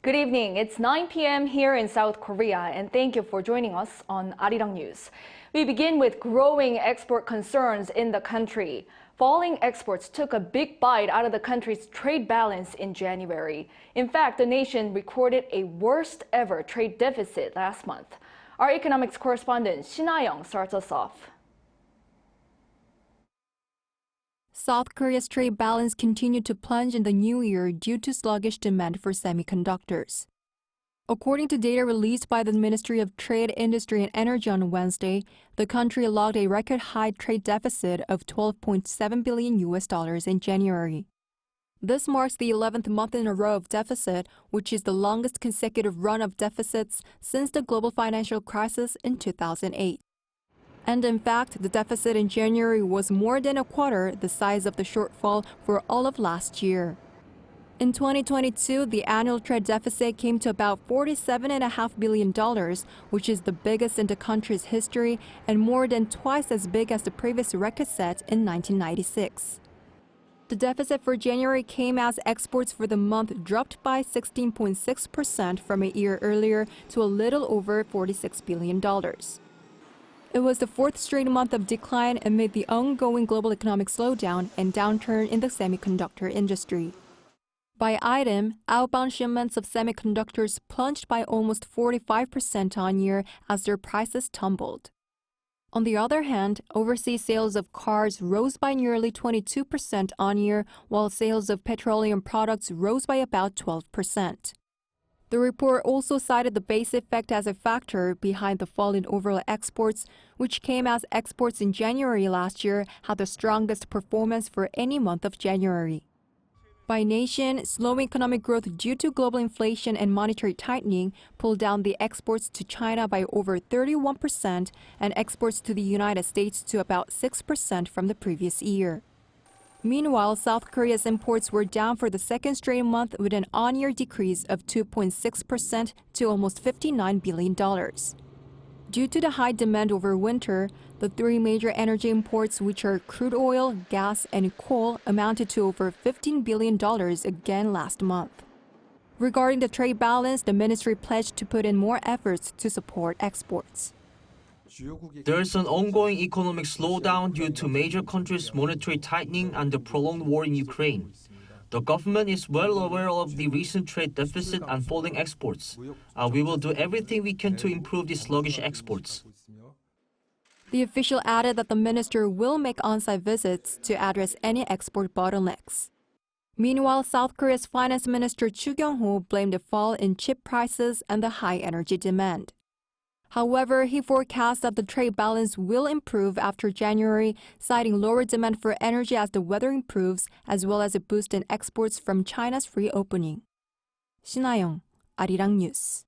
Good evening. It's 9 p.m. here in South Korea, and thank you for joining us on Arirang News. We begin with growing export concerns in the country. Falling exports took a big bite out of the country's trade balance in January. In fact, the nation recorded a worst ever trade deficit last month. Our economics correspondent Shin Ha-young starts us off. South Korea's trade balance continued to plunge in the new year due to sluggish demand for semiconductors. According to data released by the Ministry of Trade, Industry and Energy on Wednesday, the country logged a record-high trade deficit of $12.7 billion in January. This marks the 11th month in a row of deficit, which is the longest consecutive run of deficits since the global financial crisis in 2008. And in fact, the deficit in January was more than a quarter the size of the shortfall for all of last year. In 2022, the annual trade deficit came to about $47.5 billion, which is the biggest in the country's history and more than twice as big as the previous record set in 1996. The deficit for January came as exports for the month dropped by 16.6% from a year earlier to a little over $46 billion. It was the fourth straight month of decline amid the ongoing global economic slowdown and downturn in the semiconductor industry. By item, outbound shipments of semiconductors plunged by almost 45% on year as their prices tumbled. On the other hand, overseas sales of cars rose by nearly 22% on year, while sales of petroleum products rose by about 12%. The report also cited the base effect as a factor behind the fall in overall exports, which came as exports in January last year had the strongest performance for any month of January. By nation, slowing economic growth due to global inflation and monetary tightening pulled down the exports to China by over 31% and exports to the United States to about 6% from the previous year. Meanwhile, South Korea's imports were down for the second straight month with an on-year decrease of 2.6% to almost $59 billion. Due to the high demand over winter, the three major energy imports, which are crude oil, gas, and coal, amounted to over $15 billion again last month. Regarding the trade balance, the ministry pledged to put in more efforts to support exports. There is an ongoing economic slowdown due to major countries' monetary tightening and the prolonged war in Ukraine. The government is well aware of the recent trade deficit and falling exports. We will do everything we can to improve the sluggish exports. The official added that the minister will make on-site visits to address any export bottlenecks. Meanwhile, South Korea's Finance Minister Chu Kyung-ho blamed the fall in chip prices and the high energy demand. However, he forecasts that the trade balance will improve after January, citing lower demand for energy as the weather improves, as well as a boost in exports from China's reopening. Shin Ha-young, Arirang News.